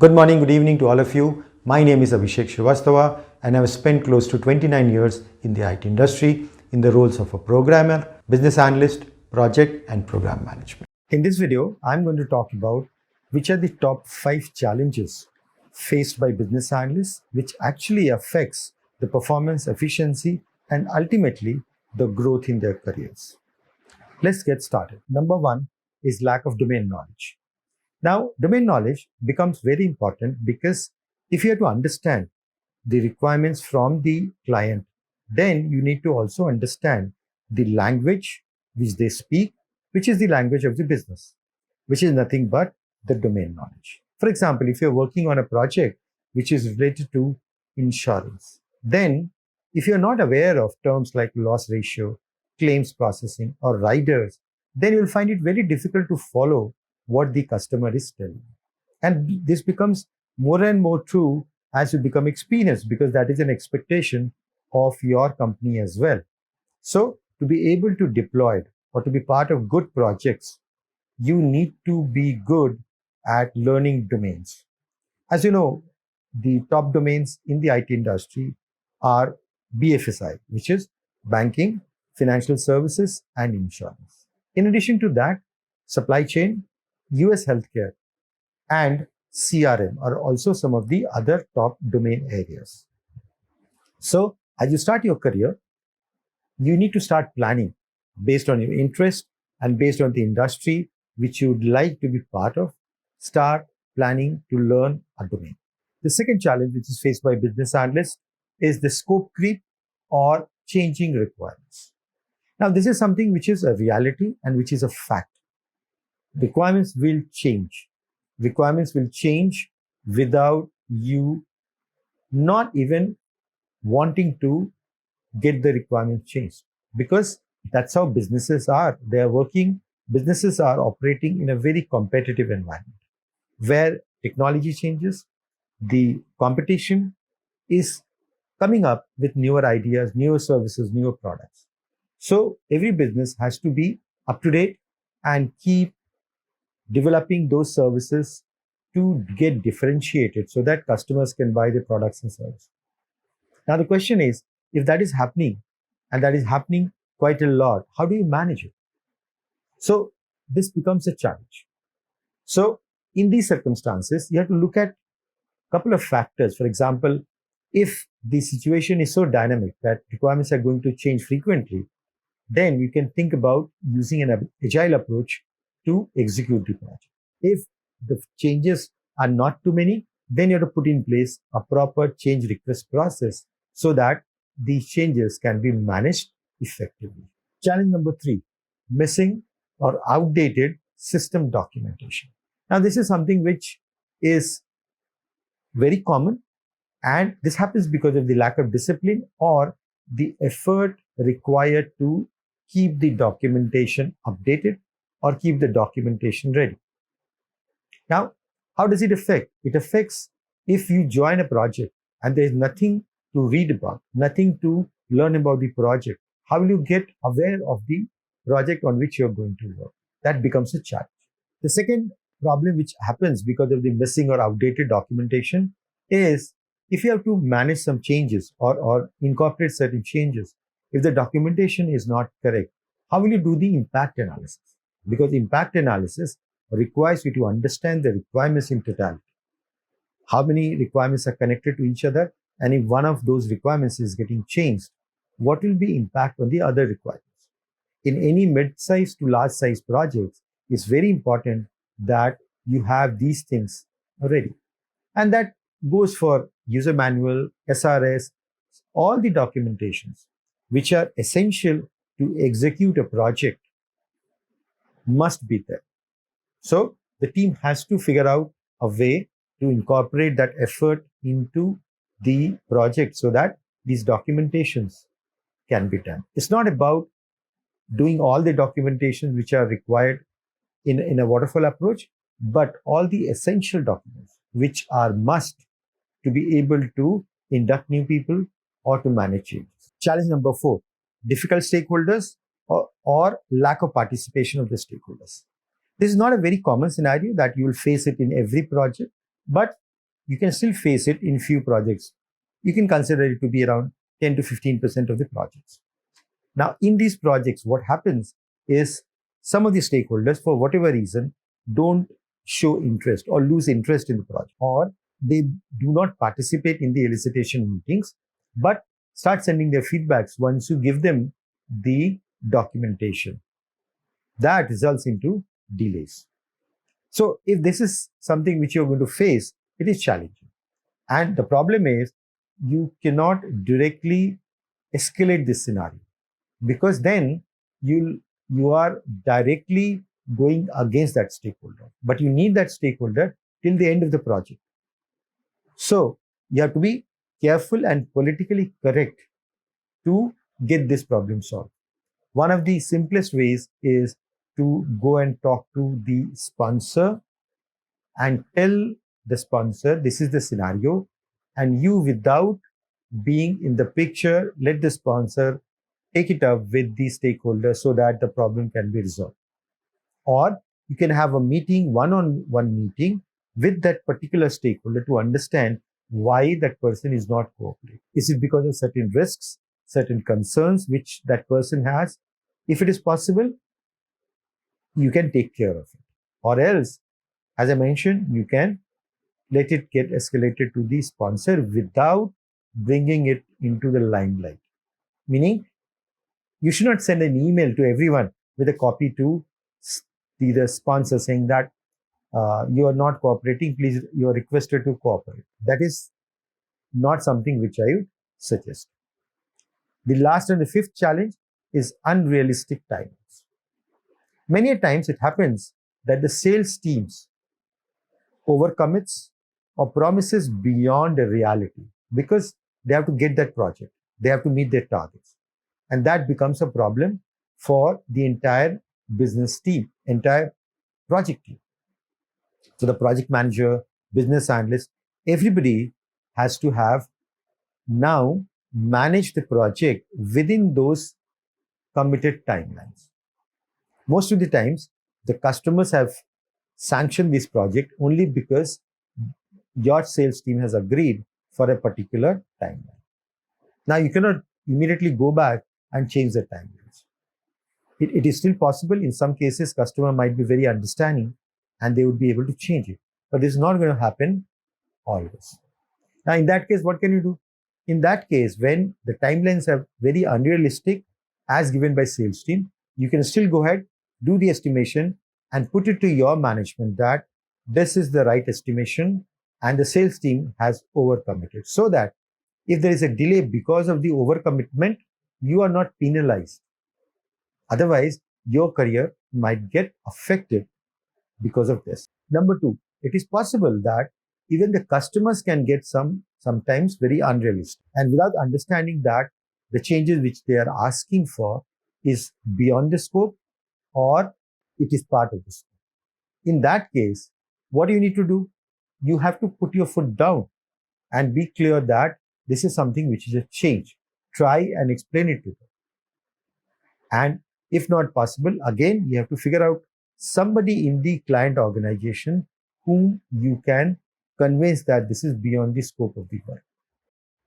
Good morning, good evening to all of you. My name is Abhishek Srivastava and I've spent close to 29 years in the IT industry in the roles of a programmer, business analyst, project and program management. In this video, I'm going to talk about which are the top 5 challenges faced by business analysts which actually affects the performance, efficiency and ultimately the growth in their careers. Let's get started. Number 1 is lack of domain knowledge. Now, domain knowledge becomes very important because if you have to understand the requirements from the client, then you need to also understand the language which they speak, which is the language of the business, which is nothing but the domain knowledge. For example, if you're working on a project which is related to insurance, then if you're not aware of terms like loss ratio, claims processing, or riders, then you'll find it very difficult to follow what the customer is telling. And this becomes more and more true as you become experienced because that is an expectation of your company as well. So to be able to deploy it or to be part of good projects, you need to be good at learning domains. As you know, the top domains in the IT industry are BFSI, which is banking, financial services, and insurance. In addition to that, supply chain, US healthcare, and CRM are also some of the other top domain areas. So, as you start your career, you need to start planning based on your interest and based on the industry which you would like to be part of. Start planning to learn a domain. The second challenge which is faced by business analysts is the scope creep or changing requirements. Now, this is something which is a reality and which is a fact. Requirements will change. Requirements will change without you not even wanting to get the requirements changed, because that's how businesses are. They are working, businesses are operating in a very competitive environment where technology changes, the competition is coming up with newer ideas, newer services, newer products. So every business has to be up to date and keep developing those services to get differentiated so that customers can buy the products and services. Now, the question is, if that is happening, and that is happening quite a lot, how do you manage it? So this becomes a challenge. So in these circumstances, you have to look at a couple of factors. For example, if the situation is so dynamic that requirements are going to change frequently, then you can think about using an agile approach to execute the project. If the changes are not too many, then you have to put in place a proper change request process so that these changes can be managed effectively. Challenge number 3, missing or outdated system documentation. Now, this is something which is very common, and this happens because of the lack of discipline or the effort required to keep the documentation updated or keep the documentation ready. Now, how does it affect? It affects if you join a project and there is nothing to read about, nothing to learn about the project. How will you get aware of the project on which you're going to work? That becomes a challenge. The second problem which happens because of the missing or outdated documentation is if you have to manage some changes or incorporate certain changes, if the documentation is not correct, how will you do the impact analysis? Because impact analysis requires you to understand the requirements in totality. How many requirements are connected to each other? And if one of those requirements is getting changed, what will be impact on the other requirements? In any mid-size to large-size projects, it's very important that you have these things ready. And that goes for user manual, SRS, all the documentations which are essential to execute a project must be there. So the team has to figure out a way to incorporate that effort into the project so that these documentations can be done. It's not about doing all the documentation which are required in a waterfall approach, but all the essential documents which are must to be able to induct new people or to manage changes. Challenge number 4, difficult stakeholders or lack of participation of the stakeholders. This is not a very common scenario that you will face it in every project, but you can still face it in few projects. You can consider it to be around 10 to 15% of the projects. Now, in these projects, what happens is some of the stakeholders, for whatever reason, don't show interest or lose interest in the project, or they do not participate in the elicitation meetings, but start sending their feedbacks once you give them the documentation. That results into delays. So if this is something which you're going to face, it is challenging. And the problem is you cannot directly escalate this scenario, because then you are directly going against that stakeholder. But you need that stakeholder till the end of the project. So you have to be careful and politically correct to get this problem solved. One of the simplest ways is to go and talk to the sponsor and tell the sponsor this is the scenario, and you, without being in the picture, let the sponsor take it up with the stakeholder so that the problem can be resolved. Or you can have a meeting, one-on-one meeting with that particular stakeholder to understand why that person is not cooperating. Is it because of certain risks, certain concerns which that person has? If it is possible, you can take care of it. Or else, as I mentioned, you can let it get escalated to the sponsor without bringing it into the limelight. Meaning, you should not send an email to everyone with a copy to the sponsor saying that you are not cooperating, please, you are requested to cooperate. That is not something which I would suggest. The last and the fifth challenge is unrealistic timelines. Many times it happens that the sales teams overcommits or promises beyond the reality because they have to get that project. They have to meet their targets. And that becomes a problem for the entire business team, entire project team. So the project manager, business analyst, everybody has to have now managed the project within those committed timelines. Most of the times, the customers have sanctioned this project only because your sales team has agreed for a particular timeline. Now, you cannot immediately go back and change the timelines. It is still possible. In some cases, customer might be very understanding and they would be able to change it. But this is not going to happen always. Now, in that case, what can you do? In that case, when the timelines are very unrealistic as given by sales team, you can still go ahead, do the estimation and put it to your management that this is the right estimation and the sales team has overcommitted, so that if there is a delay because of the overcommitment, you are not penalized. Otherwise, your career might get affected because of this. Number two, it is possible that even the customers can get sometimes very unrealistic. And without understanding that the changes which they are asking for is beyond the scope or it is part of the scope. In that case, what do you need to do? You have to put your foot down and be clear that this is something which is a change. Try and explain it to them. And if not possible, again, you have to figure out somebody in the client organization whom you can convince that this is beyond the scope of the work,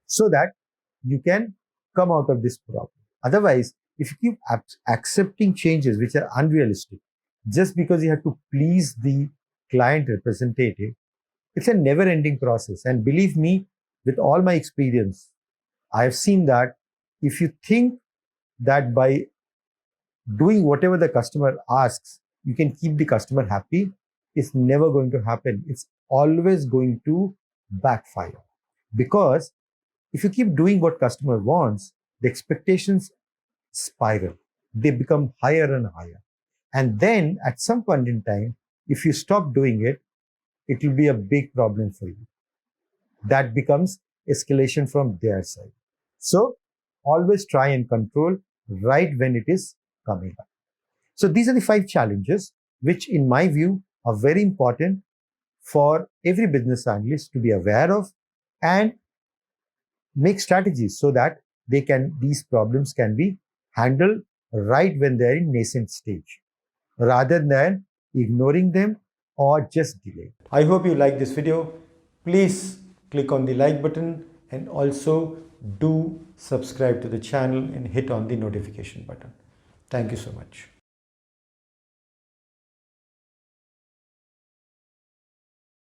so that you can come out of this problem. Otherwise, if you keep accepting changes which are unrealistic, just because you have to please the client representative, it's a never-ending process. And believe me, with all my experience, I have seen that if you think that by doing whatever the customer asks, you can keep the customer happy, it's never going to happen. It's always going to backfire. Because if you keep doing what customer wants, the expectations spiral. They become higher and higher. And then at some point in time, if you stop doing it, it will be a big problem for you. That becomes escalation from their side. So always try and control right when it is coming up. So these are the 5 challenges which in my view are very important for every business analyst to be aware of and make strategies so that these problems can be handled right when they're in nascent stage, rather than ignoring them or just delay. I hope you like this video. Please click on the like button and also do subscribe to the channel and hit on the notification button. Thank you so much.